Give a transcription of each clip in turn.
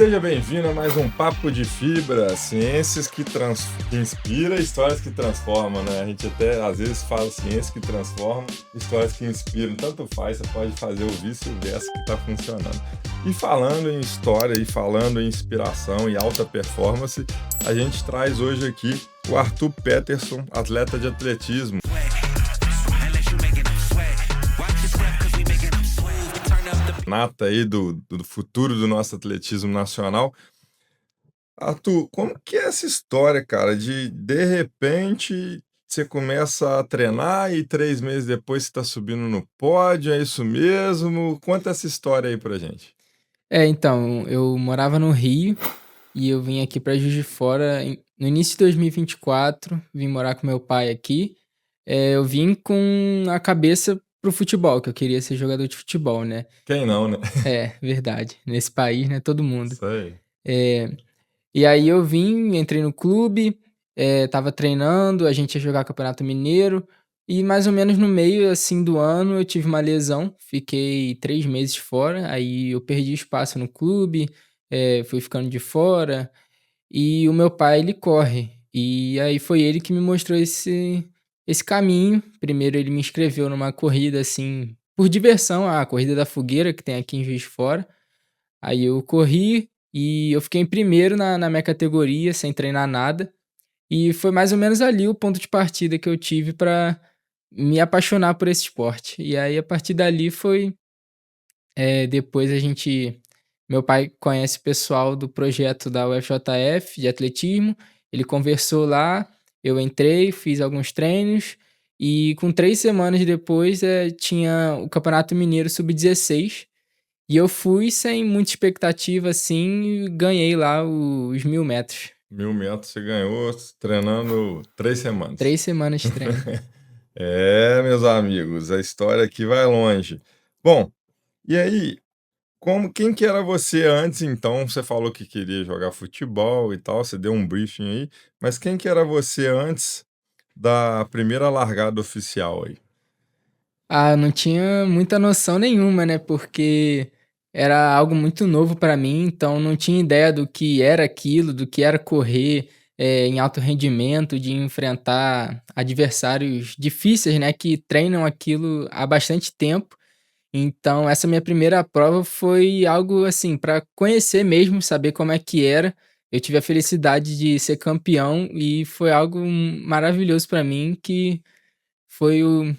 Seja bem-vindo a mais um Papo de Fibra, ciências que inspira, histórias que transformam, né? A gente até às vezes fala ciências que transformam, histórias que inspiram, tanto faz, você pode fazer o vice-versa que está funcionando. E falando em história e falando em inspiração e alta performance, a gente traz hoje aqui o Arthur Peterson, atleta de atletismo. Nata aí do futuro do nosso atletismo nacional. Arthur, como que é essa história, cara, de repente você começa a treinar e 3 meses depois você tá subindo no pódio, é isso mesmo? Conta essa história aí pra gente. Então, eu morava no Rio e eu vim aqui pra Juiz de Fora no início de 2024, vim morar com meu pai aqui. Eu vim com a cabeça pro futebol, que eu queria ser jogador de futebol, né. Quem não, né? É, verdade. Nesse país, né, todo mundo. Isso aí. Eh, e aí eu vim, entrei no clube, estava treinando, a gente ia jogar Campeonato Mineiro, e mais ou menos no meio, assim, do ano eu tive uma lesão, fiquei 3 meses fora, aí eu perdi espaço no clube, fui ficando de fora, e o meu pai ele corre, e aí foi ele que me mostrou esse caminho. Primeiro ele me inscreveu numa corrida, assim, por diversão, a corrida da fogueira que tem aqui em Juiz de Fora. Aí eu corri e eu fiquei em primeiro na minha categoria, sem treinar nada. E foi mais ou menos ali o ponto de partida que eu tive pra me apaixonar por esse esporte. E aí a partir dali foi, depois a gente meu pai conhece o pessoal do projeto da UFJF de atletismo, ele conversou lá, eu entrei, fiz alguns treinos e com 3 semanas depois, tinha o Campeonato Mineiro Sub-16 e eu fui sem muita expectativa, assim, e ganhei lá os 1000 metros. 1000 metros você ganhou treinando 3 semanas. 3 semanas de treino. É, meus amigos, a história aqui vai longe. Bom, e aí, quem que era você antes então? Você falou que queria jogar futebol e tal, você deu um briefing aí, mas quem que era você antes da primeira largada oficial aí? Ah, não tinha muita noção nenhuma, né, porque era algo muito novo pra mim, então não tinha ideia do que era aquilo, do que era correr, em alto rendimento, de enfrentar adversários difíceis, né, que treinam aquilo há bastante tempo. Então essa minha primeira prova foi algo, assim, pra conhecer mesmo, saber como é que era. Eu tive a felicidade de ser campeão e foi algo maravilhoso pra mim, que foi o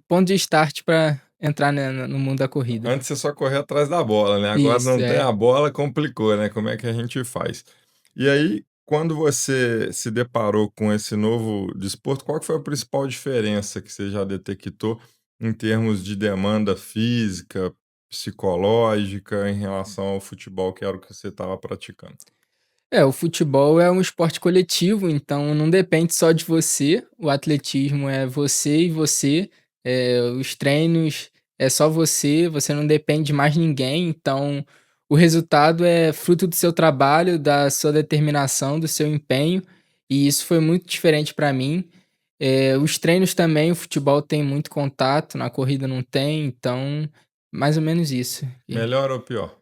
ponto de start pra entrar, né, no mundo da corrida. Antes você só corria atrás da bola, né? Agora Isso, não tem é. a bola, complicou, né? Como é que a gente faz? E aí, quando você se deparou com esse novo desporto, qual que foi a principal diferença que você já detectou em termos de demanda física, psicológica, em relação ao futebol, que era o que você estava praticando? O futebol é um esporte coletivo, então não depende só de você, o atletismo é você e você, os treinos é só você, você não depende de mais ninguém, então o resultado é fruto do seu trabalho, da sua determinação, do seu empenho, e isso foi muito diferente pra mim. Os treinos também, o futebol tem muito contato, na corrida não tem, então mais ou menos isso. Melhor ou pior?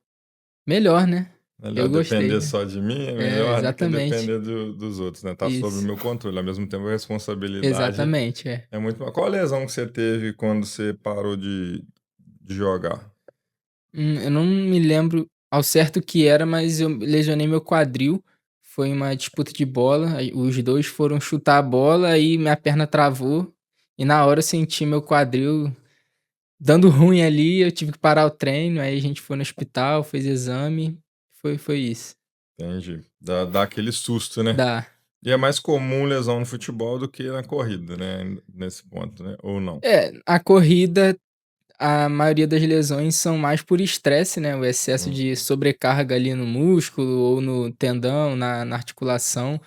Melhor, né. Melhor Eu gostei, depender né. só de mim é É, melhor do que exatamente. depender dos outros, né? Tá sob o Isso. meu controle, ao mesmo tempo a responsabilidade Exatamente, é. é muito. Qual a lesão que você teve quando você parou de jogar? Eu não me lembro ao certo o que era, mas eu lesionei meu quadril, foi uma disputa de bola, aí os 2 foram chutar a bola, aí minha perna travou, e na hora eu senti meu quadril dando ruim ali, eu tive que parar o treino, aí a gente foi no hospital, fez exame, foi isso. Entendi. Dá aquele susto, né? Dá. E é mais comum lesão no futebol do que na corrida, né? Nesse ponto, né? Ou não? A corrida, a maioria das lesões são mais por estresse, né, o excesso de Uhum. sobrecarga ali no músculo ou no tendão, na articulação,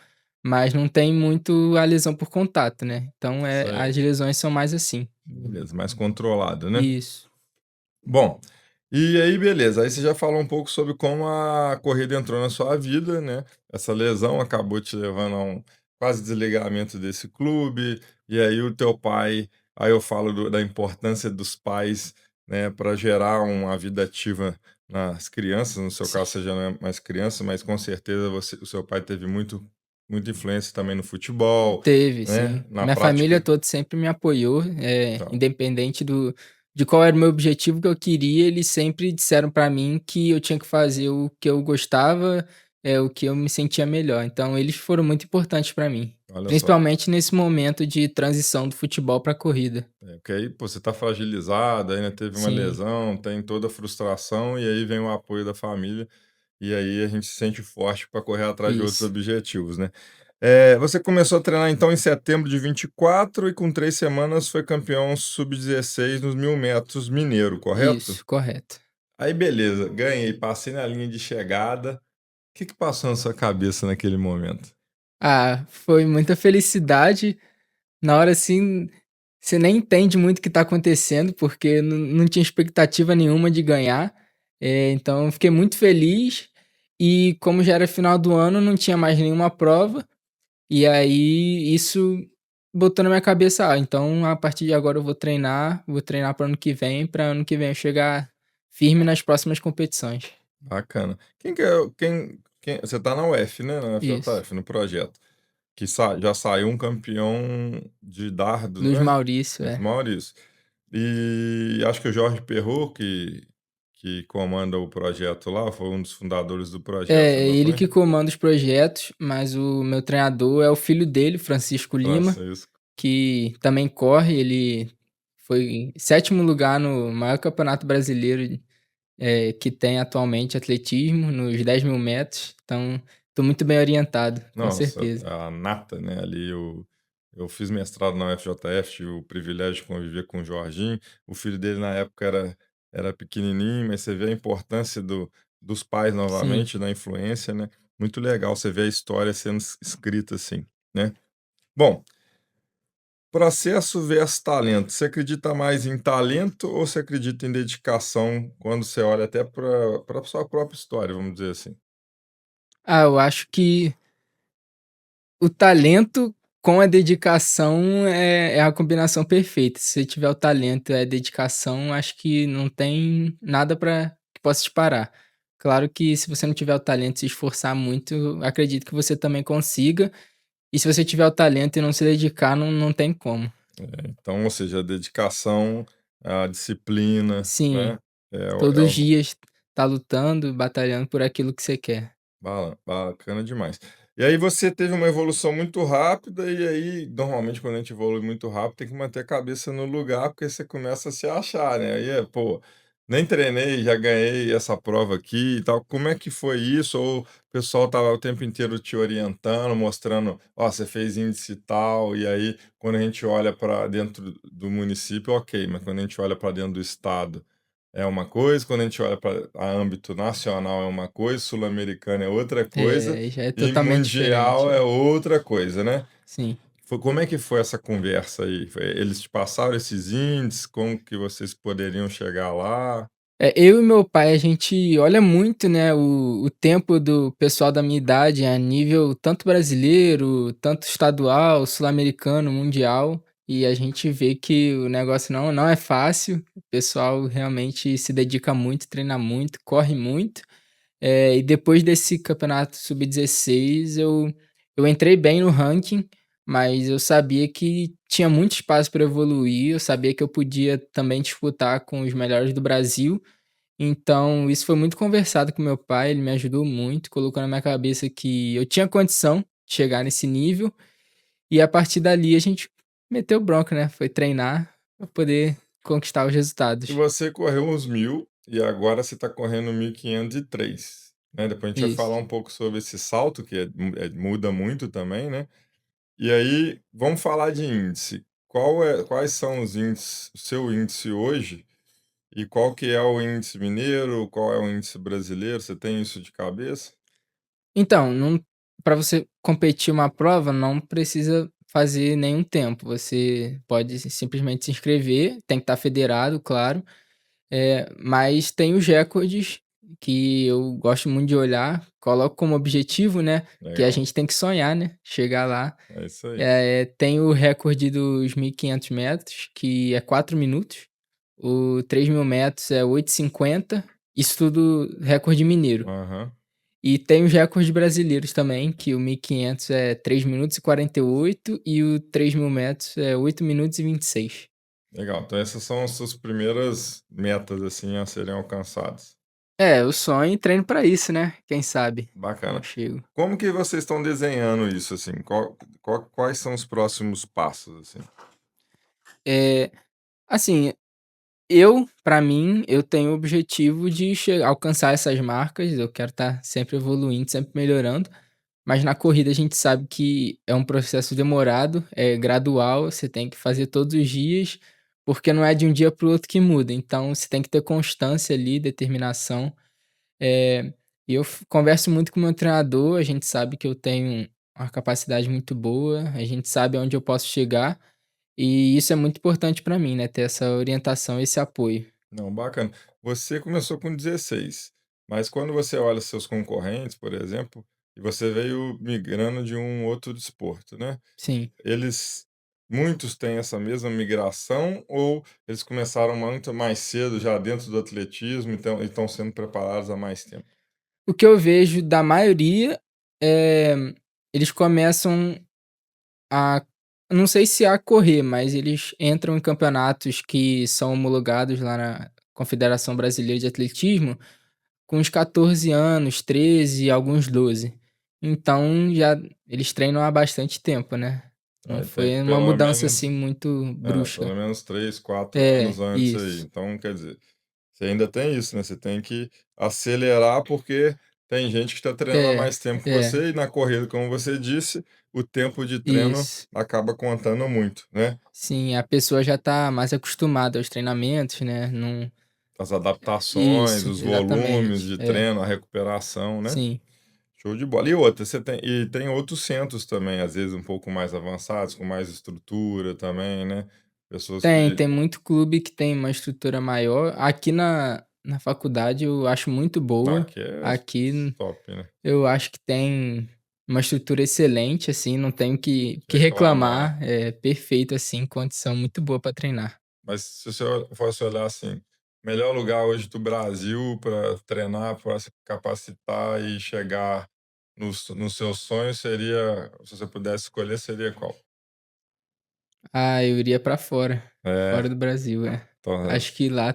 mas não tem muito a lesão por contato, né, então, Isso as aí. lesões são mais assim. Beleza, mais controlado, né? Isso. Bom, e aí beleza, aí você já falou um pouco sobre como a corrida entrou na sua vida, né, essa lesão acabou te levando a um quase desligamento desse clube, e aí o teu pai aí eu falo da importância dos pais, né, para gerar uma vida ativa nas crianças, no seu Sim. caso você já não é mais criança, mas com certeza o seu pai teve muita influência também no futebol, Teve, né, sim. na Minha família prática. toda sempre me apoiou, Então, independente de qual era o meu objetivo que eu queria, eles sempre disseram pra mim que eu tinha que fazer o que eu gostava, o que eu me sentia melhor. Então eles foram muito importantes pra mim, olha só. principalmente nesse momento de transição do futebol pra corrida. Porque aí, pô, você tá fragilizado, ainda teve uma Sim, lesão, tem toda a frustração, e aí vem o apoio da família, e aí a gente se sente forte para correr atrás de outros isso, objetivos, né. Você começou a treinar então em setembro de 24 e com 3 semanas foi campeão sub-16 nos 1.000 metros mineiro, correto? isso, correto. Aí beleza, ganhei, passei na linha de chegada. O que que passou na sua cabeça naquele momento? Ah, foi muita felicidade. Na hora, assim, você nem entende muito o que tá acontecendo, porque não tinha expectativa nenhuma de ganhar. Então eu fiquei muito feliz e como já era final do ano, não tinha mais nenhuma prova, e aí isso botou na minha cabeça: "Ah, então a partir de agora eu vou treinar para ano que vem eu chegar firme nas próximas competições". Bacana. Quem que é o quem você tá na UF, né, na Isso. UFJF, no projeto, que já saiu um campeão de dardos, Luiz né, Maurício, Luiz é. Maurício. E acho que o Jorge Perrot que comanda o projeto lá, foi um dos fundadores do projeto, É, não ele foi? que comanda os projetos, mas o meu treinador é o filho dele, Francisco Lima, Francisco. que também corre. Ele foi 7º lugar no maior campeonato brasileiro, que tem atualmente, atletismo, nos 10.000 metros. Então, estou muito bem orientado, com Nossa, certeza. a nata, né, ali eu fiz mestrado na UFJF, tive o privilégio de conviver com o Jorginho, o filho dele na época era pequenininho, mas você vê a importância dos pais Sim. novamente, na influência, né, muito legal você ver a história sendo escrita assim, né. Bom, processo versus talento, você acredita mais em talento ou você acredita em dedicação quando você olha até para sua própria história, vamos dizer assim? Ah, eu acho que o talento com a dedicação é a combinação perfeita. Se você tiver o talento e a dedicação, acho que não tem nada que possa te parar. Claro que se você não tiver o talento e se esforçar muito, eu acredito que você também consiga. E se você tiver o talento e não se dedicar, não tem como. Então, ou seja, a dedicação, a disciplina, Sim, né, é o todos os dias tá lutando, batalhando por aquilo que você quer. bacana demais. E aí você teve uma evolução muito rápida, e aí, normalmente, quando a gente evolui muito rápido, tem que manter a cabeça no lugar, porque você começa a se achar, né, aí "Pô, nem treinei, já ganhei essa prova aqui e tal". Como é que foi isso? Ou o pessoal estava o tempo inteiro te orientando, mostrando: "Ó, você fez índice tal", e aí, quando a gente olha para dentro do município, ok, mas quando a gente olha para dentro do estado é uma coisa, quando a gente olha para a âmbito nacional é uma coisa, sul-americano é outra coisa, É, já é e totalmente diferente, mundial é é. outra coisa, né. Sim. Como é que foi essa conversa aí? Eles te passaram esses índices, como que vocês poderiam chegar lá? Eu e meu pai, a gente olha muito, né, o tempo do pessoal da minha idade a nível tanto brasileiro, tanto estadual, sul-americano, mundial, e a gente vê que o negócio não é fácil. O pessoal realmente se dedica muito, treina muito, corre muito. E depois desse campeonato sub-16 eu entrei bem no ranking, mas eu sabia que tinha muito espaço para evoluir, eu sabia que eu podia também disputar com os melhores do Brasil. Então, isso foi muito conversado com meu pai, ele me ajudou muito, colocou na minha cabeça que eu tinha condição de chegar nesse nível, e a partir dali a gente meteu bronca, né, foi treinar pra poder conquistar os E resultados. você correu uns 1.000 e agora você está correndo 1.503, né, depois a gente vai Isso. falar um pouco sobre esse salto que muda muito também, né. E aí, vamos falar de índice. Quais são os índices o seu índice hoje, e qual que é o índice mineiro, qual é o índice brasileiro, você tem isso de cabeça? Então, não pra você competir uma prova, não precisa fazer nenhum tempo, você pode simplesmente se inscrever, tem que estar federado, claro. Mas tem os recordes que eu gosto muito de olhar, coloco como objetivo, né, que a Legal, gente tem que sonhar, né, chegar lá. é isso aí. Tem o recorde dos 1.500 metros, que é 4 minutos, o 3.000 metros é 8,50 Isso tudo recorde mineiro. Aham. E tem os recordes brasileiros também, que o 1.500 é 3 minutos e 48 e o 3.000 metros é 8 minutos e 26. Legal. Então essas são as suas primeiras metas, assim, a serem alcançadas. É, o sonho e treino pra isso, né? Quem sabe eu Bacana. chego. Como que vocês estão desenhando isso, assim? Quais são os próximos passos, assim? É, assim, pra mim, eu tenho o objetivo de alcançar essas marcas, eu quero estar sempre evoluindo, sempre melhorando, mas na corrida a gente sabe que é um processo demorado, é gradual, você tem que fazer todos os dias, porque não é de um dia para o outro que muda, então você tem que ter constância ali, determinação. E eu converso muito com o meu treinador, a gente sabe que eu tenho uma capacidade muito boa, a gente sabe aonde eu posso chegar, e isso é muito importante para mim, né, ter essa orientação, esse apoio. Não, bacana. Você começou com 16, mas quando você olha seus concorrentes, por exemplo, e você veio migrando de um outro desporto, né? Sim. Eles muitos têm essa mesma migração ou eles começaram muito mais cedo já dentro do atletismo, então e estão sendo preparados há mais tempo? O que eu vejo da maioria, é eles começam a não sei se a correr, mas eles entram em campeonatos que são homologados lá na Confederação Brasileira de Atletismo com uns 14 anos, 13, alguns 12. Então já eles treinam há bastante tempo, né. Não Aí tem foi uma pelo mudança, assim, menos muito brusca. pelo menos 3, 4 É, anos antes aí. isso. Então, quer dizer, você ainda tem isso, né, você tem que acelerar, porque tem gente que está treinando há É, mais tempo que é, você e na corrida, como você disse, o tempo de treino isso. acaba contando muito, né. Sim, a pessoa já tá mais acostumada aos treinamentos, né, não As adaptações, isso, os volumes exatamente. de É, treino, a recuperação, né. sim. Show de bola. E outra, você tem outros centros também, às vezes um pouco mais avançados, com mais estrutura também, né, pessoas que Tem muito clube que tem uma estrutura maior. Aqui na faculdade eu acho muito boa. aqui é Aqui top, né, eu acho que tem uma estrutura excelente, assim, não tenho que reclamar. reclamar, é perfeito, assim, condição muito boa para treinar. Mas se você fosse olhar assim, melhor lugar hoje do Brasil para treinar, para se capacitar e chegar nos seus sonhos seria, se você pudesse escolher, seria qual? Ah, eu iria para fora, É, fora do Brasil, é. então, Acho que lá,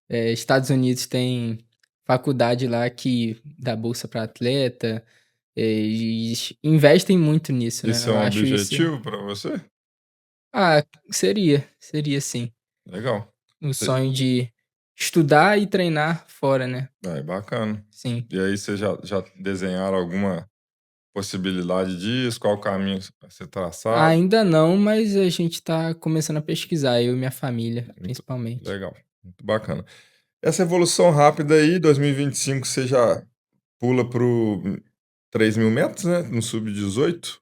Estados Unidos tem faculdade lá que dá bolsa para atleta, e investem muito nisso, né, isso é eu um acho isso objetivo para você? seria sim. Legal. O Você sonho de estudar e treinar fora, né. é bacana. Sim. E aí você já desenharam alguma possibilidade disso? Qual o caminho a ser traçado? Ainda não, mas a gente tá começando a pesquisar, eu e minha família, Muito principalmente. legal, muito bacana. Essa evolução rápida aí, 2025 você já pula para o 3.000 metros, né, no sub-18,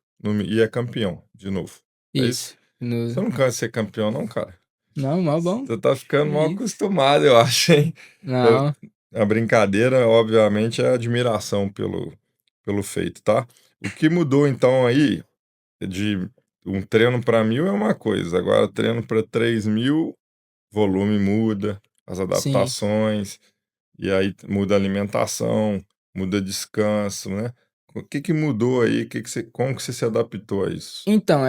e é campeão de novo, é isso? Isso. Você não cansa de ser campeão não, cara? Não, mó bom. Você tá ficando Que mal isso. acostumado, eu acho, hein? Eu Não, a brincadeira, obviamente, é a admiração pelo feito, tá? O que mudou então aí, de um treino para 1.000 é uma coisa, agora treino para 3.000, volume muda, as sim. adaptações, e aí muda a alimentação, muda descanso, né. O que que mudou aí? Que você como que você se adaptou a isso? Então,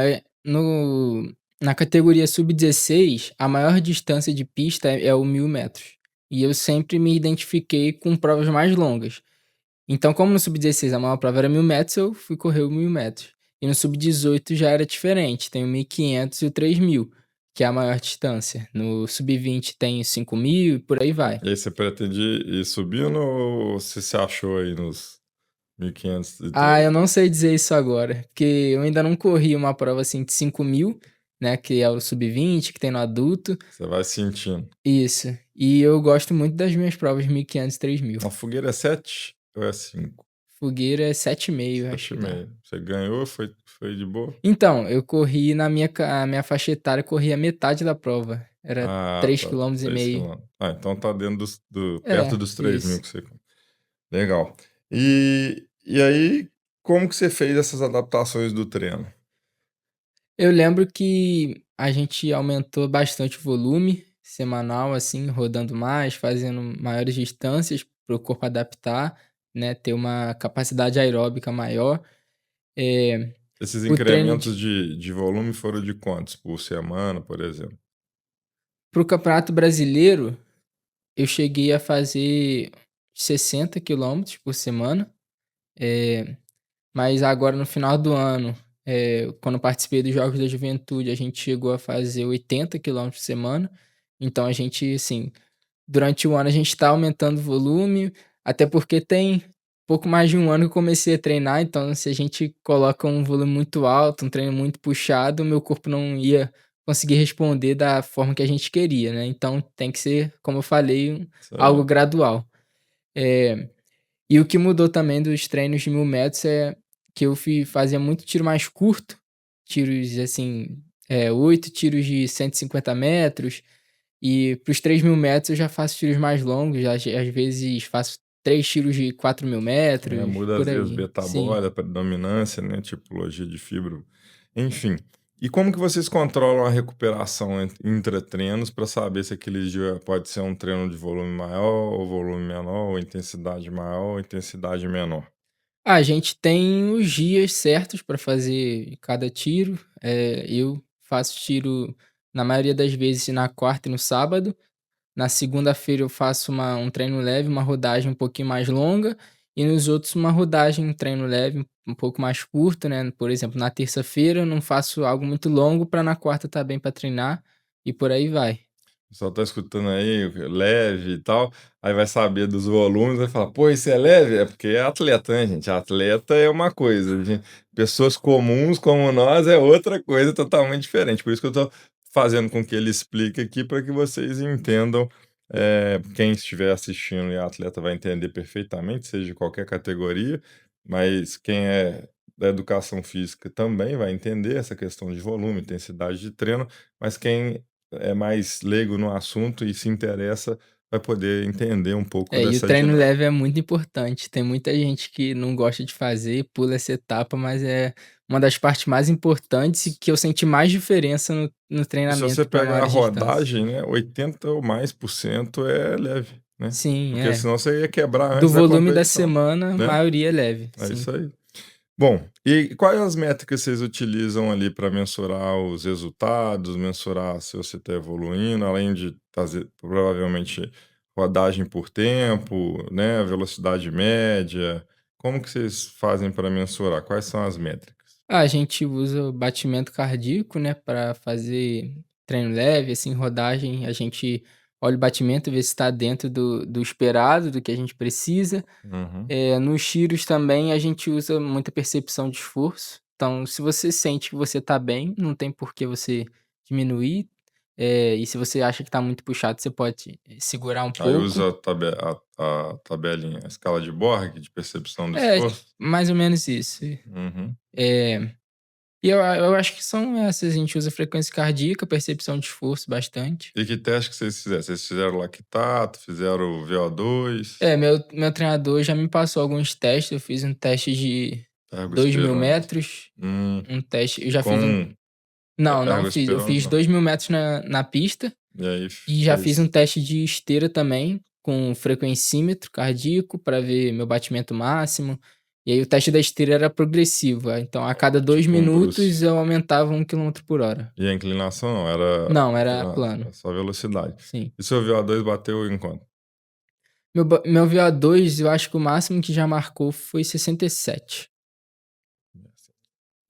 no na categoria sub-16, a maior distância de pista é o 1.000 metros. E eu sempre me identifiquei com provas mais longas. Então, como no sub-16 a maior prova era 1.000 metros, eu fui correr o 1.000 metros. E no sub-18 já era diferente, tem o 1.500 e o 3.000, que é a maior distância. No sub-20 tem o 5.000 e por aí vai. E aí você pretende ir subindo ou você se achou aí nos 1.500 e Ah, 3.000? eu não sei dizer isso agora, porque eu ainda não corri uma prova assim de 5.000, né, que é o sub-20, que tem no adulto. Você vai sentindo. Isso. E eu gosto muito das minhas provas 1.500 e 3.000. A fogueira é 7 ou é 5? Fogueira é 7,5, acho Sete e que dá. meio. Você ganhou, foi de boa? Então, eu corri a minha faixa etária, eu corri a metade da prova. Era Ah, três tá, quilômetros e 3 meio. quilômetros. Ah, então tá dentro perto É, dos 3.000 isso. que você legal. E aí, como que você fez essas adaptações do treino? Eu lembro que a gente aumentou bastante o volume, semanal, assim, rodando mais, fazendo maiores distâncias para o corpo adaptar, né, ter uma capacidade aeróbica maior. Eh, Esses o treino incrementos de de volume foram de quantos por semana, por exemplo? Para o Campeonato Brasileiro, eu cheguei a fazer 60 quilômetros por semana, eh, mas agora no final do ano, quando eu participei dos Jogos da Juventude, a gente chegou a fazer 80 quilômetros por semana. Então a gente, assim, durante o ano a gente tá aumentando o volume, até porque tem pouco mais de um ano que eu comecei a treinar, então se a gente coloca um volume muito alto, um treino muito puxado, o meu corpo não ia conseguir responder da forma que a gente queria, né. Então tem que ser, como eu falei, algo Certo. gradual. Eh, e o que mudou também dos treinos de 1000 metros é que eu fazia muito tiro mais curto, tiros assim, 8 tiros de 150 metros, e para os 3000 metros eu já faço tiros mais longos, já às vezes faço 3 tiros de 4000 É, metros, muda às por vezes aí. beta Sim. body, a predominância, né, tipologia de fibra, enfim. E como que vocês controlam a recuperação entre treinos para saber se aquele dia pode ser um treino de volume maior ou volume menor, ou intensidade maior ou intensidade menor? A gente tem os dias certos para fazer cada tiro, eu faço tiro na maioria das vezes na quarta e no sábado. Na segunda-feira eu faço um treino leve, uma rodagem um pouquinho mais longa, e nos outros uma rodagem, um treino leve, um pouco mais curto, né. Por exemplo, na terça-feira eu não faço algo muito longo para na quarta estar bem para treinar, e por aí vai. O pessoal tá escutando aí, leve e tal, aí vai saber dos volumes, vai falar: "Pô, isso é leve?" É porque é atleta, né, gente? Atleta é uma coisa, pessoas comuns como nós é outra coisa totalmente diferente. Por isso que eu tô fazendo com que ele explique aqui para que vocês entendam, quem estiver assistindo e é atleta vai entender perfeitamente, seja de qualquer categoria, mas quem é da educação física também vai entender essa questão de volume, intensidade de treino, mas quem é mais leigo no assunto e se interessa, vai poder entender um pouco E o dessa treino dinâmica. leve é muito importante. Tem muita gente que não gosta de fazer, pula essa etapa, mas é uma das partes mais importantes e que eu senti mais diferença no E se você treinamento para pegar a maiores distâncias. rodagem, né, 80 ou mais por cento é leve, né, Sim, porque senão você ia quebrar do antes da volume da competição, semana, a né. maioria é leve, É sim. isso aí. Bom, e quais as métricas vocês utilizam ali para mensurar os resultados, mensurar se você está evoluindo, além de fazer provavelmente rodagem por tempo, né, velocidade média, como que vocês fazem para mensurar? Quais são as métricas? A gente usa o batimento cardíaco, né, para fazer treino leve, assim, rodagem, a gente olha o batimento, vê se está dentro do esperado, do que a gente precisa. Uhum. Nos tiros também a gente usa muita percepção de esforço, então se você sente que você tá bem, não tem por que você diminuir, e se você acha que tá muito puxado, você pode segurar um Aí pouco. usa a tabelinha, a escala de Borg de percepção do É, esforço? mais ou menos isso. Uhum. Eh, e eu acho que são essas, a gente usa frequência cardíaca, percepção de esforço bastante. E que teste que vocês fizeram? Vocês fizeram lactato, fizeram VO2, Meu treinador já me passou alguns testes, eu fiz um teste de 2000 ergoesperômetro? metros, Hum, um teste eu já fiz um. com Não fiz. Eu ergoesperômetro fiz não. 2000 metros na pista E aí e já fiz um fez teste de esteira também, com frequencímetro cardíaco para ver meu batimento máximo. E aí o teste da esteira era progressivo, então a cada 2 tipo um Bruce. minutos eu aumentava 1 km/h. E a inclinação não, era Não, era plano. só velocidade. Sim. E seu VO2 bateu em quanto? Meu VO2, eu acho que o máximo que já marcou foi 67.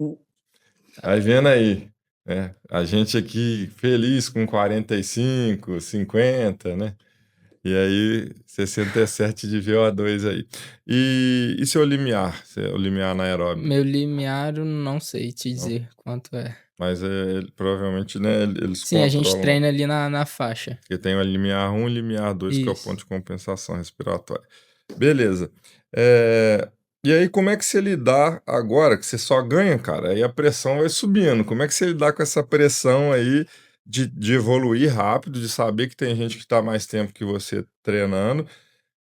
Uh. Vai vendo aí, né, a gente aqui feliz com 45, 50, né, e aí 67 de VO2 aí. E seu limiar, o limiar anaeróbio? Meu limiar eu não sei te Não? dizer quanto é. Mas, ele provavelmente, né, eles Sim, a gente controlam, treina ali na faixa. porque tem o limiar 1 e limiar 2 que é o ponto Isso. de compensação respiratória. Beleza. Eh, e aí como é que você lidar agora que você só ganha, cara, aí a pressão vai subindo, como é que você lidar com essa pressão aí de evoluir rápido, de saber que tem gente que está mais tempo que você treinando,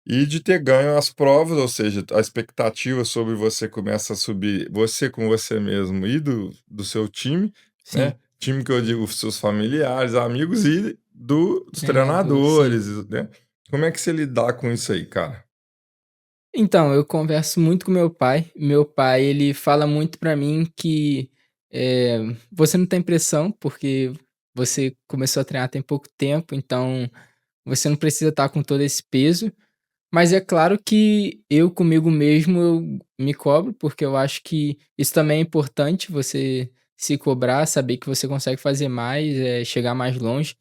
e de ter ganho as provas, ou seja, a expectativa sobre você começa a subir, você com você mesmo e do seu time, né, Sim. time que eu digo seus familiares, amigos e dos Treinador, sim. treinadores, né. Como é que você lidar com isso aí, cara? Então, eu converso muito com meu pai. Meu pai, ele fala muito pra mim que, você não tem pressão, porque você começou a treinar tem pouco tempo, então você não precisa estar com todo esse peso. Mas é claro que eu comigo mesmo eu me cobro, porque eu acho que isso também é importante, você se cobrar, saber que você consegue fazer mais, chegar mais longe.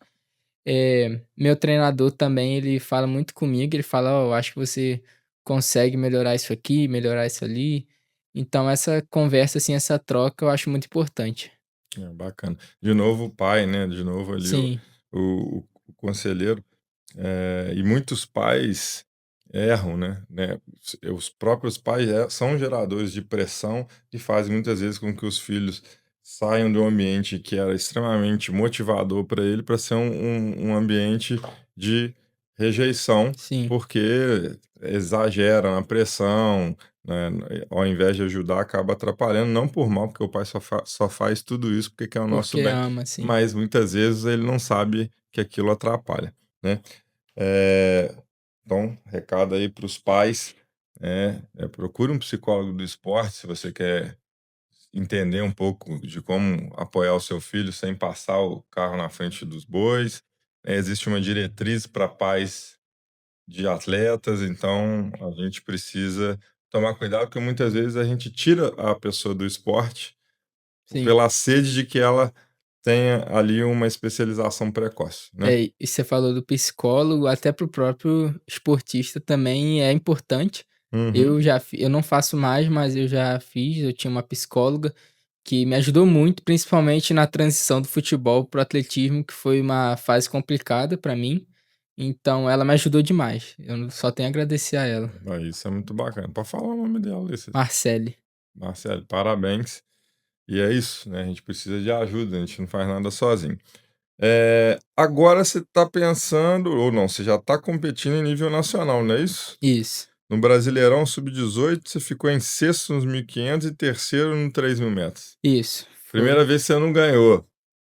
Meu treinador também, ele fala muito comigo, ele fala: "Ó, eu acho que você consegue melhorar isso aqui, melhorar isso ali". Então essa conversa, assim, essa troca eu acho muito importante. É, bacana. De novo o pai, né, de novo ali Sim, o conselheiro, e muitos pais erram, né, os próprios pais são geradores de pressão e fazem muitas vezes com que os filhos saiam do ambiente que era extremamente motivador para ele, para ser um ambiente de rejeição, sim, porque exagera na pressão, né, ao invés de ajudar, acaba atrapalhando, não por mal, porque o pai só faz tudo isso porque quer o nosso porque bem, ama, sim. mas muitas vezes ele não sabe que aquilo atrapalha, né. Eh, então, recado aí para os pais, procure um psicólogo do esporte se você quer entender um pouco de como apoiar o seu filho sem passar o carro na frente dos bois. Existe uma diretriz para pais de atletas, então a gente precisa tomar cuidado, porque muitas vezes a gente tira a pessoa do esporte Sim. pela sede de que ela tenha ali uma especialização precoce, né. E você falou do psicólogo, até para o próprio esportista também é importante. Uhum. Eu não faço mais, mas eu já fiz, eu tinha uma psicóloga que me ajudou muito, principalmente na transição do futebol para o atletismo, que foi uma fase complicada para mim, então ela me ajudou demais, só tenho a agradecer a ela. Isso é muito bacana. Pode falar o nome dela, Marcele. Marcelo, parabéns. E é isso, né, a gente precisa de ajuda, a gente não faz nada sozinho. Agora você está pensando ou não, você já está competindo em nível nacional, não é isso? Isso, No Brasileirão Sub-18 você ficou em sexto nos 1.500 e terceiro no 3.000 metros. isso, foi. Primeira vez que você não ganhou.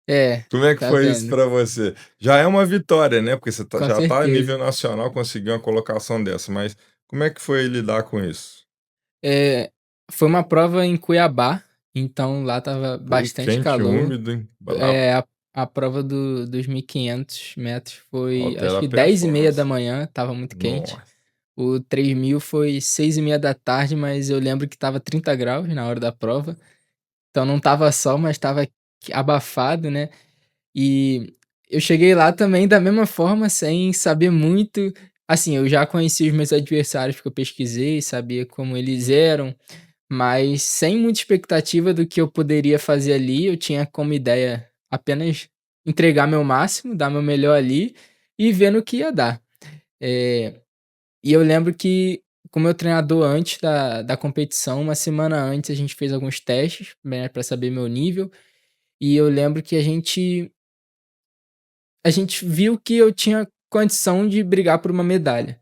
É, Como é que tá foi isso vendo? para você? Já é uma vitória, né, porque você Com já está a certeza. nível nacional, conseguiu uma colocação dessa, mas como é que foi lidar com isso? Eh, Foi uma prova em Cuiabá, então lá estava Pô, bastante quente, calor. úmido, hein, brabo. A prova dos 1.500 metros foi acho Altera a que 10h30 da performance. manhã, estava muito quente. Nossa. O 3.000 foi 6h30 da tarde, mas eu lembro que estava 30 graus na hora da prova, então não estava sol, mas estava abafado, né. E eu cheguei lá também da mesma forma, sem saber muito. Assim, eu já conhecia os meus adversários, porque eu pesquisei, sabia como eles eram, mas sem muita expectativa do que eu poderia fazer ali. Eu tinha como ideia apenas entregar meu máximo, dar meu melhor ali e ver no que ia dar. Eh, e eu lembro que com o meu treinador antes da competição, uma semana antes, a gente fez alguns testes, né, pra saber meu nível, e eu lembro que a gente viu que eu tinha condição de brigar por uma medalha,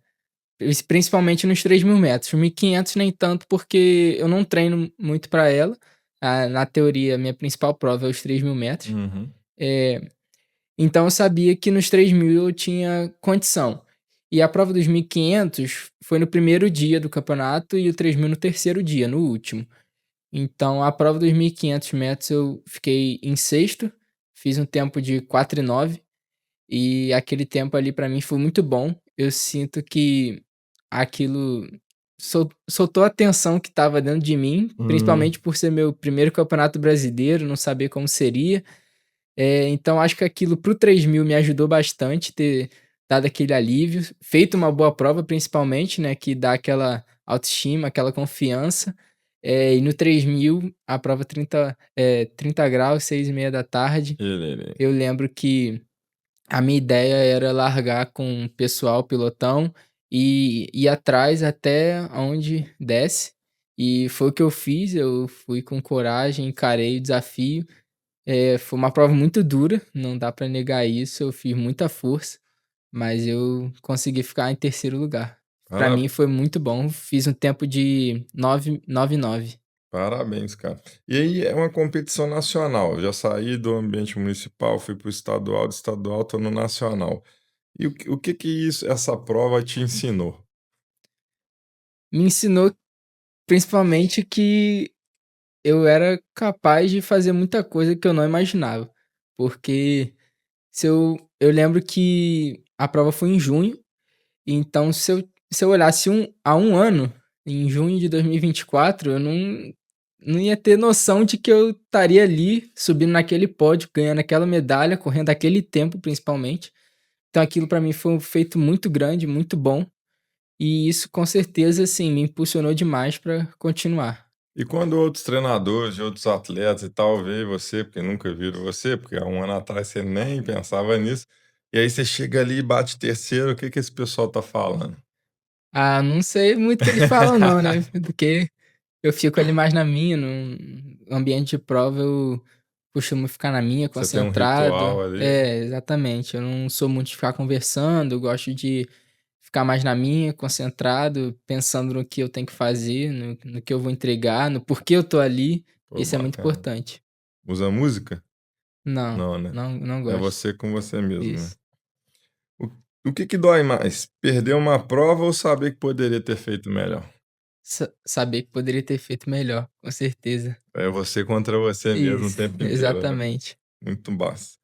principalmente nos 3.000 metros. 1.500 nem tanto, porque eu não treino muito para ela. Na teoria, a minha principal prova é os 3.000 metros. Uhum. Eh, então eu sabia que nos 3.000 eu tinha condição. E a prova dos 1.500 foi no primeiro dia do campeonato e o 3.000 no terceiro dia, no último. Então a prova dos 1.500 metros eu fiquei em sexto, fiz um tempo de 4:09. E aquele tempo ali pra mim foi muito bom. Eu sinto que aquilo soltou a tensão que estava dentro de mim, Hum. principalmente por ser meu primeiro campeonato brasileiro, não saber como seria. Então acho que aquilo para o 3.000 me ajudou bastante, ter dado aquele alívio, feito uma boa prova principalmente, né, que dá aquela autoestima, aquela confiança. E no 3.000 a prova 30 graus, 6:30 da tarde. Ele Eu lembro que a minha ideia era largar com o pessoal, pelotão, e ir atrás até onde desce, e foi o que eu fiz. Eu fui com coragem, encarei o desafio. Foi uma prova muito dura, não dá pra negar isso, eu fiz muita força, mas eu consegui ficar em terceiro lugar. Pra para mim foi muito bom, fiz um tempo de 9:09. Parabéns, cara. E aí é uma competição nacional. Eu já saí do ambiente municipal, fui para o estadual, do estadual tô no nacional. E o que isso essa prova te ensinou? Me ensinou principalmente que eu era capaz de fazer muita coisa que eu não imaginava, porque se eu lembro que a prova foi em junho, então se eu olhasse há um ano, em junho de 2024, eu não ia ter noção de que eu estaria ali, subindo naquele pódio, ganhando aquela medalha, correndo aquele tempo principalmente. Então aquilo pra mim foi um feito muito grande, muito bom, e isso com certeza, assim, me impulsionou demais pra continuar. E quando outros treinadores de outros atletas e tal veem você, porque nunca viram você, porque há um ano atrás você nem pensava nisso, e aí você chega ali e bate terceiro, o que que esse pessoal tá falando? Ah, não sei muito o que eles falam não, né, porque eu fico ali mais na minha, no ambiente de prova eu costumo ficar na minha, Você tem um concentrado. ritual ali. É, exatamente, eu não sou muito de ficar conversando, eu gosto de ficar mais na minha, concentrado, pensando no que eu tenho que fazer, no que eu vou entregar, no porquê eu tô ali, Pô, isso é muito bacana. importante. Usa música? Não, Não, né? não É gosto. você com você mesmo, né? Isso. O, o que que dói mais? Perder uma prova ou saber que poderia ter feito melhor? Saber que poderia ter feito melhor, com certeza. É você contra você mesmo o Isso, tempo inteiro, né? exatamente. Muito massa.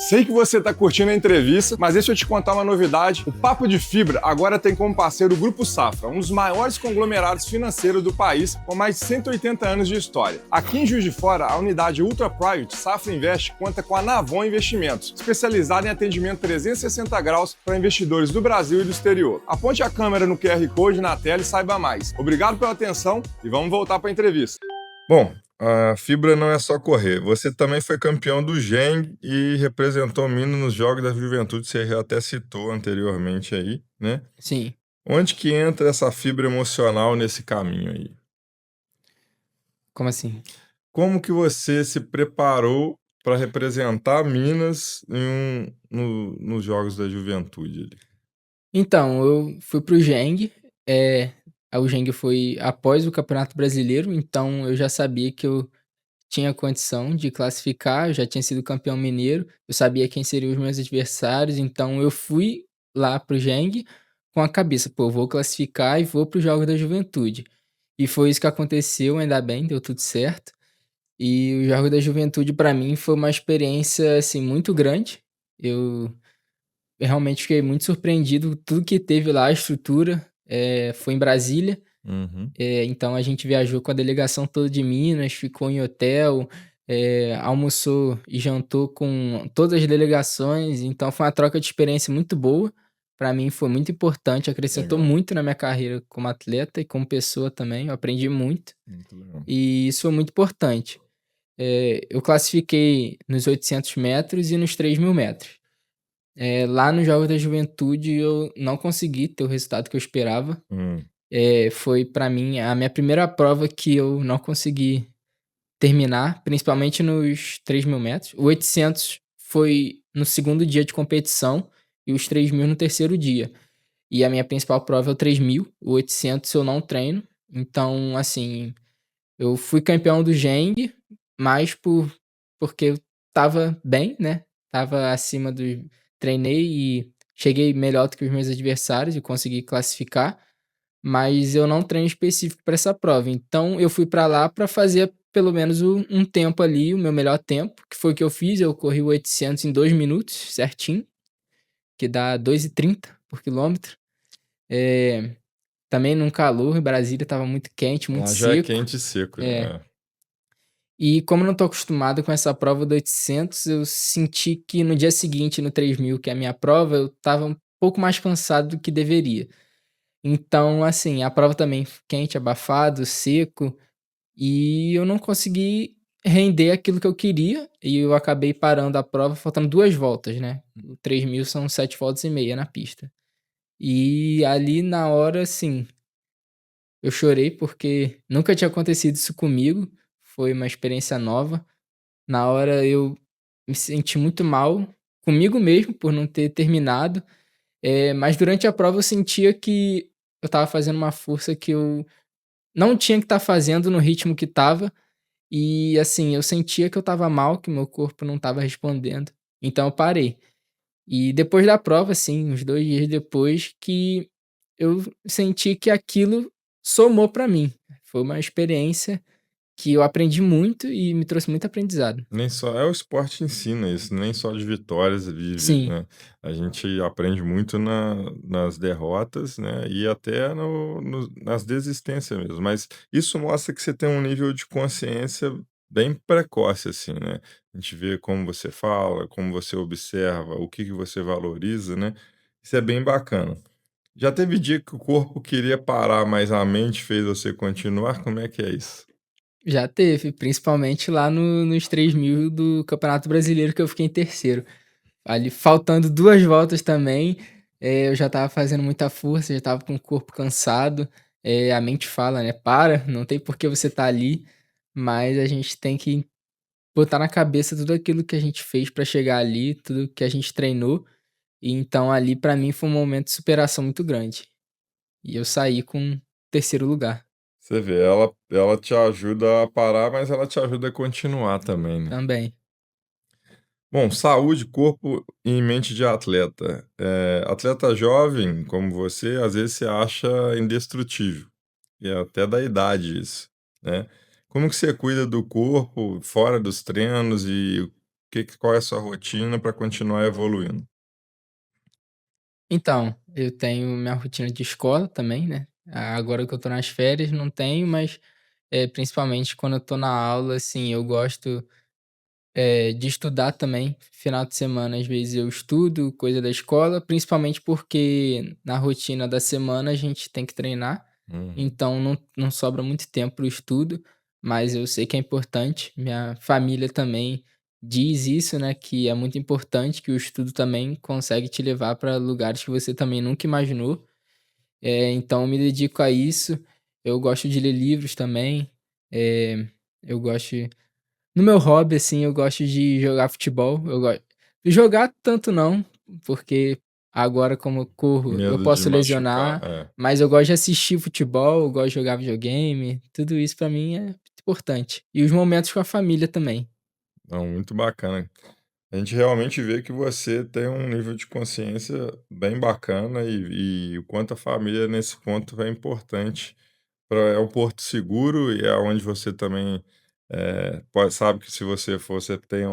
Sei que você está curtindo a entrevista, mas deixa eu te contar uma novidade. O Papo de Fibra agora tem como parceiro o Grupo Safra, um dos maiores conglomerados financeiros do país, com mais de 180 anos de história. Aqui em Juiz de Fora, a unidade Ultra Private Safra Invest conta com a Navon Investimentos, especializada em atendimento 360 graus para investidores do Brasil e do exterior. Aponte a câmera no QR Code na tela e saiba mais. Obrigado pela atenção e vamos voltar para a entrevista. Bom, a fibra não é só correr. Você também foi campeão do Geng e representou Minas nos Jogos da Juventude, você já até citou anteriormente aí, né? Sim. Onde que entra essa fibra emocional nesse caminho aí? Como assim? Como que você se preparou para representar Minas nos Jogos da Juventude ali? Então, eu fui para o Geng, o Geng foi após o Campeonato Brasileiro, então eu já sabia que eu tinha condição de classificar, eu já tinha sido campeão mineiro, eu sabia quem seriam os meus adversários, então eu fui lá para o Geng com a cabeça: "Pô, vou classificar e vou para os Jogos da Juventude". E foi isso que aconteceu, ainda bem, deu tudo certo. E o Jogos da Juventude para mim foi uma experiência, assim, muito grande. Eu realmente fiquei muito surpreendido, tudo que teve lá, a estrutura, foi em Brasília, Uhum. então a gente viajou com a delegação toda de Minas, ficou em hotel, almoçou e jantou com todas as delegações, então foi uma troca de experiência muito boa. Para mim foi muito importante, acrescentou Legal, muito na minha carreira como atleta e como pessoa também, eu aprendi muito, muito legal. e isso foi muito importante. Eu classifiquei nos 800 metros e nos 3.000 metros. Lá nos Jogos da Juventude eu não consegui ter o resultado que eu esperava. Hum, Foi pra mim a minha primeira prova que eu não consegui terminar, principalmente nos 3.000 metros. O 800 foi no segundo dia de competição e os 3.000 no terceiro dia. E a minha principal prova é o 3.000, o 800 eu não treino. Então, assim, eu fui campeão do Geng, mas porque eu estava bem, né, estava acima do treinei e cheguei melhor do que os meus adversários e consegui classificar, mas eu não treino específico para essa prova. Então eu fui para lá para fazer pelo menos um tempo ali, o meu melhor tempo, que foi o que eu fiz, eu corri o 800 em 2 minutos certinho, que dá 2:30 por quilômetro. Eh, Também num calor, Brasília estava muito quente, muito lá já é seco. quente e seco, É. né? E como eu não tô acostumado com essa prova do 800, eu senti que no dia seguinte, no 3.000, que é a minha prova, eu estava um pouco mais cansado do que deveria. Então, assim, a prova também quente, abafado, seco, e eu não consegui render aquilo que eu queria, e eu acabei parando a prova faltando 2 voltas, né. O 3.000 são 7 voltas e meia na pista. E ali na hora, assim, eu chorei porque nunca tinha acontecido isso comigo, foi uma experiência nova. Na hora eu me senti muito mal comigo mesmo por não ter terminado, mas durante a prova eu sentia que eu estava fazendo uma força que eu não tinha que estar fazendo no ritmo que estava. E, assim, eu sentia que eu estava mal, que meu corpo não estava respondendo, então eu parei. E depois da prova, assim, uns 2 dias depois, que eu senti que aquilo somou pra mim. Foi uma experiência que eu aprendi muito e me trouxe muito aprendizado. Nem só o esporte ensina isso, nem só de vitórias vive, Sim, né. A gente aprende muito nas derrotas, né, e até nas desistências mesmo, mas isso mostra que você tem um nível de consciência bem precoce, assim, né. A gente vê como você fala, como você observa, o que que você valoriza, né, isso é bem bacana. Já teve dia que o corpo queria parar, mas a mente fez você continuar? Como é que é isso? já teve, principalmente lá nos 3.000 do Campeonato Brasileiro, que eu fiquei em terceiro. Ali faltando 2 voltas também, eu já estava fazendo muita força, já estava com o corpo cansado, a mente fala, né: "Para, não tem por que você estar ali", mas a gente tem que botar na cabeça tudo aquilo que a gente fez pra chegar ali, tudo que a gente treinou, e então ali pra mim foi um momento de superação muito grande. E eu saí com terceiro lugar Você vê, ela te ajuda a parar, mas ela te ajuda a continuar também, né. também. Bom, saúde, corpo e mente de atleta. Atleta jovem como você, às vezes você acha indestrutível, e é até da idade isso, né. Como que você cuida do corpo fora dos treinos e qual é a sua rotina para continuar evoluindo? Então, eu tenho minha rotina de escola também, né, agora que eu tô nas férias não tenho, mas, principalmente quando eu tô na aula, assim, eu gosto, de estudar também. Final de semana, às vezes, eu estudo coisa da escola, principalmente porque na rotina da semana a gente tem que treinar, Uhum. então não sobra muito tempo para o estudo, mas eu sei que é importante. Minha família também diz isso, né, que é muito importante, que o estudo também consegue te levar para lugares que você também nunca imaginou. Então eu me dedico a isso. Eu gosto de ler livros também, eu gosto no meu hobby, assim, eu gosto de jogar futebol, eu gosto jogar tanto não, porque agora como eu corro, eu Medo de posso machucar, lesionar, mas eu gosto de assistir futebol, eu gosto de jogar videogame, tudo isso pra mim é importante. E os momentos com a família também. Não, muito bacana. A gente realmente vê que você tem um nível de consciência bem bacana e o quanto a família nesse ponto é importante. É um porto seguro e é onde você também pode, sabe que se você for, você tem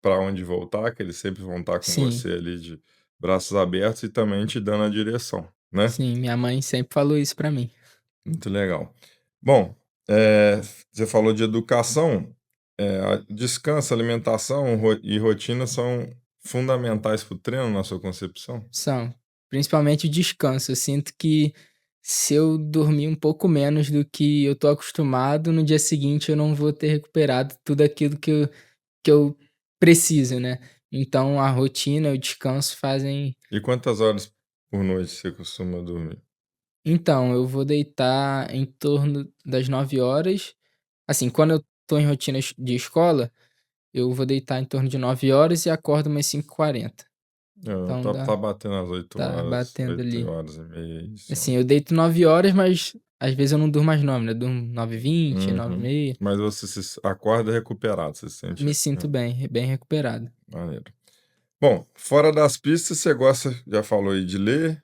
para onde voltar, que eles sempre vão estar com Sim, você ali de braços abertos e também te dando a direção, né? sim, minha mãe sempre falou isso pra mim. Muito legal. Bom, você falou de educação, descanso, alimentação e rotina são fundamentais para o treino na sua concepção? São, principalmente o descanso, eu sinto que se eu dormir um pouco menos do que eu tô acostumado, no dia seguinte eu não vou ter recuperado tudo aquilo que eu preciso, né. Então a rotina, o descanso fazem E quantas horas por noite você costuma dormir? então, eu vou deitar em torno das 9 horas. Assim, quando eu tô em rotina de escola, eu vou deitar em torno de 9 horas e acordo umas 5h40. Então Tá batendo as 8 tá horas, batendo 8 ali. horas e meia, isso. Assim, eu deito 9 horas, mas às vezes eu não durmo às 9, né, eu durmo 9h20, Uhum. 9h30. Mas você se acorda recuperado, você se sente Me sinto bem, bem recuperado. maneiro. Bom, fora das pistas, você gosta, já falou aí, de ler,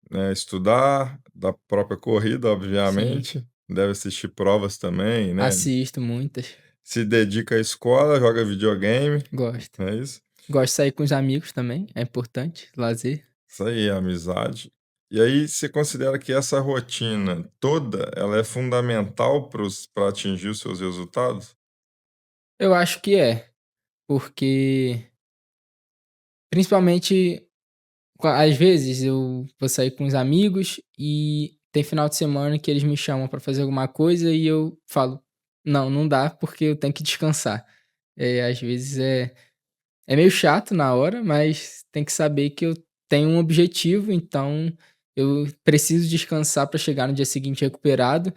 né, estudar, da própria corrida, Sim, obviamente, deve assistir provas também, né, assisto muitas, se dedica à escola, joga videogame, gosto. não é isso? Gosto de sair com os amigos também, é importante, lazer. Isso aí, amizade. E aí você considera que essa rotina toda, ela é fundamental para atingir os seus resultados? Eu acho que é, porque principalmente às vezes eu vou sair com os amigos e tem final de semana que eles me chamam pra fazer alguma coisa e eu falo: "Não, não dá porque eu tenho que descansar". Às vezes é meio chato na hora, mas tem que saber que eu tenho um objetivo, então eu preciso descansar pra chegar no dia seguinte recuperado.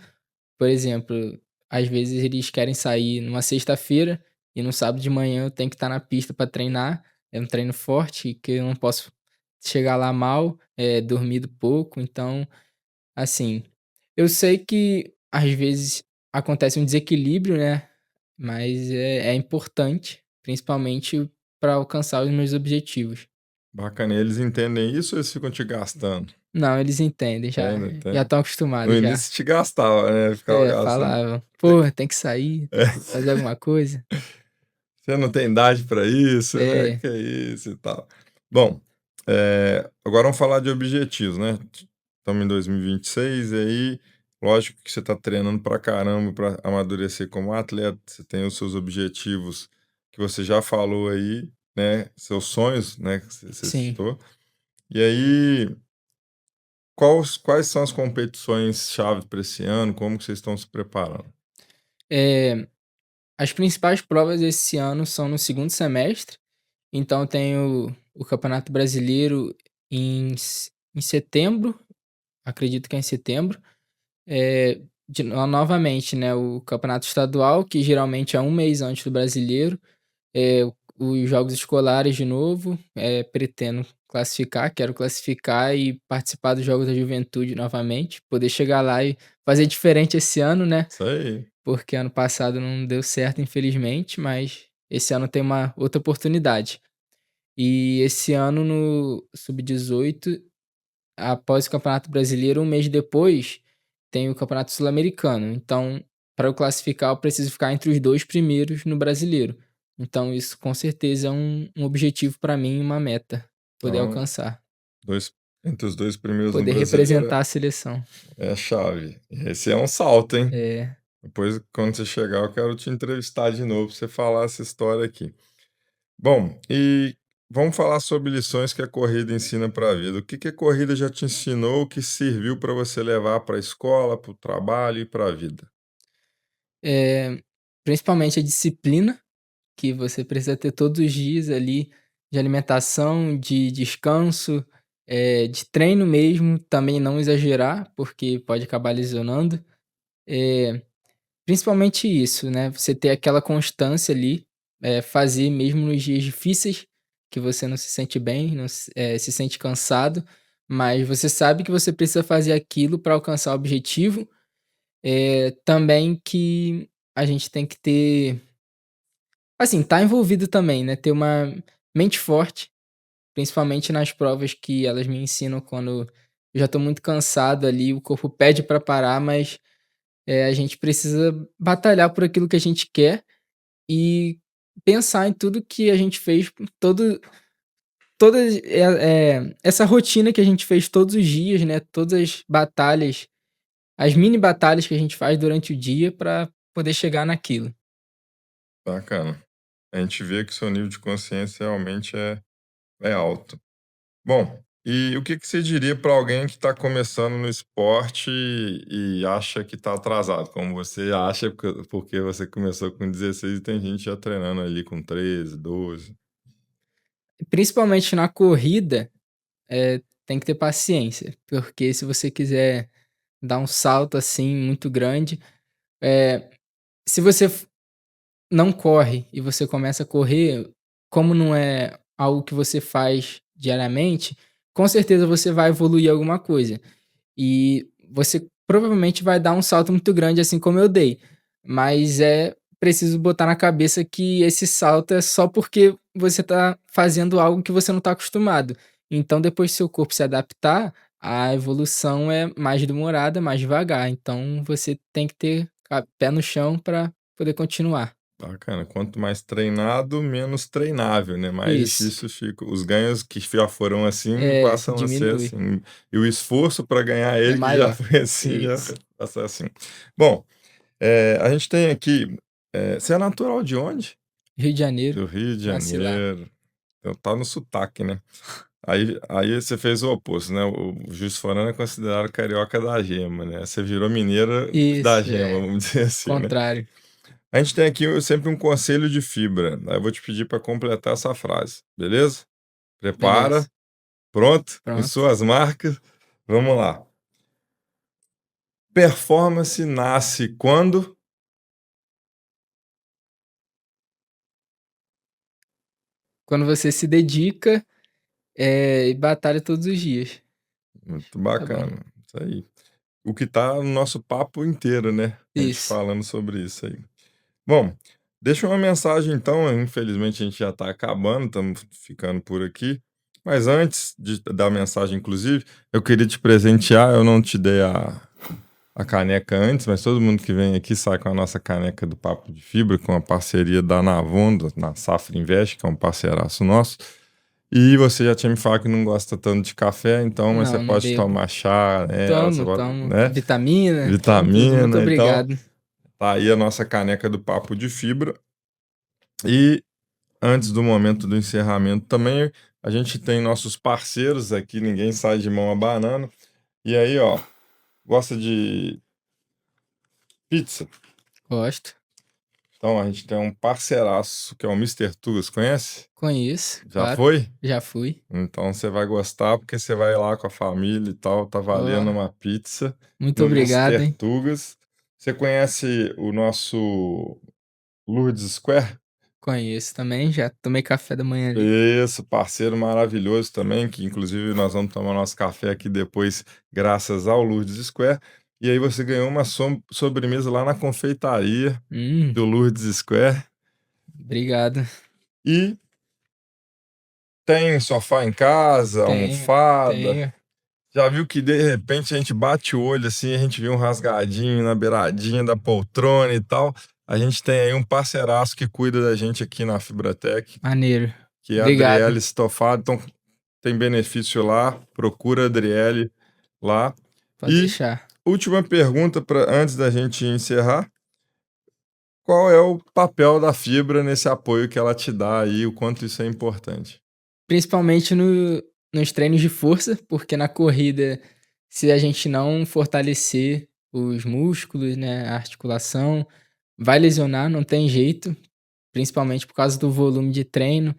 Por exemplo, às vezes eles querem sair numa sexta-feira e no sábado de manhã eu tenho que estar na pista para treinar. É um treino forte que eu não posso chegar lá mal, dormido pouco. Então, assim, eu sei que às vezes acontece um desequilíbrio, né? Mas é importante, principalmente para alcançar os meus objetivos. Bacana. E eles entendem isso ou eles ficam te gastando? Não, eles entendem, já Ainda já tem. estão No acostumados já. início te gastava, né? Ficava É, gastando. falavam: "Pô, tem que sair, É. fazer alguma coisa". Você não tem idade para isso, né? É, Que é isso e tal. Bom, agora vamos falar de objetivos, né? Estamos em 2026 e aí, lógico que você está treinando pra caramba para amadurecer como atleta. Você tem os seus objetivos que você já falou aí, né? Seus sonhos, né? Que você sim. citou. E aí, quais são as competições-chave para esse ano? Como que vocês estão se preparando? As principais provas esse ano são no segundo semestre, então eu tenho o Campeonato Brasileiro em setembro, acredito que é em setembro. Novamente, né, o campeonato estadual, que geralmente é um mês antes do brasileiro. Os jogos escolares de novo, pretendo classificar, quero classificar e participar dos Jogos da Juventude novamente, poder chegar lá e fazer diferente esse ano, né, Isso aí. porque ano passado não deu certo infelizmente, mas esse ano tem uma outra oportunidade. E esse ano no sub-18, após o Campeonato Brasileiro, um mês depois, tem o Campeonato Sul-Americano. Então, para eu classificar, eu preciso ficar entre os 2 primeiros no Brasileiro. Então isso com certeza é um objetivo para mim, uma meta, poder Então, alcançar. dois, entre os dois primeiros no Poder brasileiro representar a seleção. é a chave. Esse é um salto, hein? É. Depois, quando você chegar, eu quero te entrevistar de novo para você falar essa história aqui. Bom, e vamos falar sobre lições que a corrida ensina para a vida. O que que a corrida já te ensinou que serviu para você levar para a escola, para o trabalho e para a vida? Principalmente a disciplina, que você precisa ter todos os dias ali, de alimentação, de descanso, de treino mesmo, também não exagerar, porque pode acabar lesionando. Eh, Principalmente isso, né, você ter aquela constância ali, fazer mesmo nos dias difíceis, que você não se sente bem, não se sente cansado, mas você sabe que você precisa fazer aquilo para alcançar o objetivo. Também que a gente tem que ter, assim, tá envolvido também, né, ter uma mente forte, principalmente nas provas que elas me ensinam quando eu já tô muito cansado ali, o corpo pede para parar, mas, a gente precisa batalhar por aquilo que a gente quer e pensar em tudo que a gente fez, essa rotina que a gente fez todos os dias, né, todas as batalhas, as mini batalhas que a gente faz durante o dia para poder chegar naquilo. Bacana. A gente vê que seu nível de consciência realmente é alto. Bom, e o que que você diria para alguém que está começando no esporte e acha que está atrasado, como você acha, porque você começou com 16 e tem gente já treinando ali com 13, 12. Principalmente na corrida, tem que ter paciência, porque se você quiser dar um salto, assim, muito grande, eh, se você não corre e você começa a correr, como não é algo que você faz diariamente, com certeza você vai evoluir alguma coisa. E você provavelmente vai dar um salto muito grande, assim como eu dei. Mas é preciso botar na cabeça que esse salto é só porque você tá fazendo algo que você não tá acostumado. Então, depois que seu corpo se adaptar, a evolução é mais demorada, mais devagar. Então, você tem que ter pé no chão para poder continuar. Bacana. Quanto mais treinado, menos treinável, né? Mais Isso. difícil fica. Os ganhos que já foram assim É, passam a ser diminui. assim. E o esforço para ganhar É ele, que já maior. foi assim, já Isso. passa a ser assim. Bom, a gente tem aqui. Você é natural de onde? Rio de Janeiro, Do Rio de nasci lá. Janeiro. Então tá no sotaque, né? Aí você fez o oposto, né? O Juiz de Fora é considerado carioca da gema, né? Você virou mineira da Isso, gema, vamos dizer assim, né? contrário. A gente tem aqui sempre um conselho de fibra. Aí eu vou te pedir para completar essa frase, beleza? Prepara, Beleza, pronto, com pronto. suas marcas. Vamos lá. Performance nasce quando? Quando você se dedica, e batalha todos os dias. Muito Tá bom. bacana. Isso aí. o que tá no nosso papo inteiro, né? A gente Isso. falando sobre isso aí. Bom, deixa uma mensagem então, infelizmente a gente já está acabando, estamos ficando por aqui. Mas antes da mensagem, inclusive, eu queria te presentear, eu não te dei a caneca antes, mas todo mundo que vem aqui sai com a nossa caneca do Papo de Fibra, com a parceria da Navon, na Safra Invest, que é um parceiraço nosso. E você já tinha me falado que não gosta tanto de café, então, mas você Não pode bebo. tomar chá, né? Tomo. Né? Vitamina. Tudo. Muito Vitamina, então obrigado. tá aí a nossa caneca do Papo de Fibra. E antes do momento do encerramento também, a gente tem nossos parceiros aqui, ninguém sai de mão abanando. E aí, ó, gosta de pizza? Gosto. Então a gente tem um parceiraço que é o Mr. Tugas, conhece? Conheço. Já Claro. foi? Já fui. Então você vai gostar porque você vai lá com a família e tal, tá valendo Ó, uma pizza muito no obrigado, Mr. hein? Tugas. Você conhece o nosso Lourdes Square? Conheço também. Já tomei café da manhã ali. Isso, parceiro maravilhoso também, que inclusive nós vamos tomar nosso café aqui depois, graças ao Lourdes Square. E aí você ganhou uma sobremesa lá na confeitaria do Lourdes Square. Obrigado. E tem sofá em casa, almofada. Tenho. Já viu que de repente a gente bate o olho assim, a gente vê um rasgadinho na beiradinha da poltrona e tal. A gente tem aí um parceiraço que cuida da gente aqui na Fibratec, Maneiro. que é a Obrigado. Adriele Stofado. Então tem benefício lá, procura a Adriele lá. Pode E deixar. última pergunta antes da gente encerrar. Qual é o papel da Fibra nesse apoio que ela te dá aí, o quanto isso é importante? Principalmente nos treinos de força, porque na corrida, se a gente não fortalecer os músculos, né, a articulação, vai lesionar, não tem jeito, principalmente por causa do volume de treino.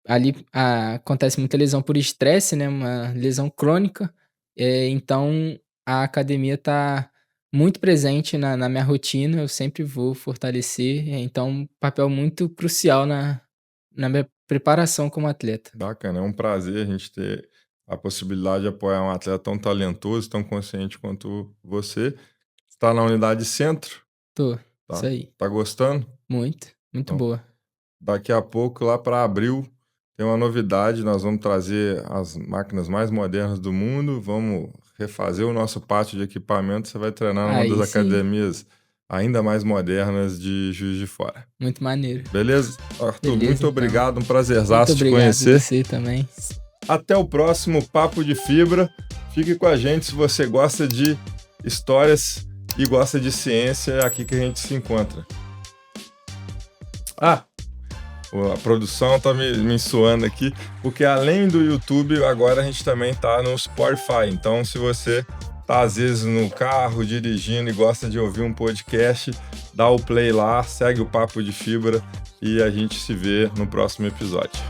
Ali acontece muita lesão por estresse, né, uma lesão crônica, então a academia está muito presente na minha rotina, eu sempre vou fortalecer, então um papel muito crucial na minha preparação como atleta. Bacana, é um prazer a gente ter a possibilidade de apoiar um atleta tão talentoso, tão consciente quanto você. Está na unidade centro, Tô, tá? isso aí. Tá gostando? Muito Então, boa. Daqui a pouco, lá para abril, tem uma novidade. Nós vamos trazer as máquinas mais modernas do mundo, vamos refazer o nosso pátio de equipamento. Você vai treinar numa Aí das sim. academias ainda mais modernas de Juiz de Fora. Muito maneiro. Beleza? Arthur, Beleza, muito então. obrigado, um prazerzaço Muito te obrigado conhecer. você também. Até o próximo Papo de Fibra. Fique com a gente se você gosta de histórias e gosta de ciência, é aqui que a gente se encontra. A produção tá me suando aqui, porque além do YouTube, agora a gente também tá no Spotify. Então, se você tá às vezes no carro, dirigindo e gosta de ouvir um podcast, dá o play lá, segue o Papo de Fibra e a gente se vê no próximo episódio.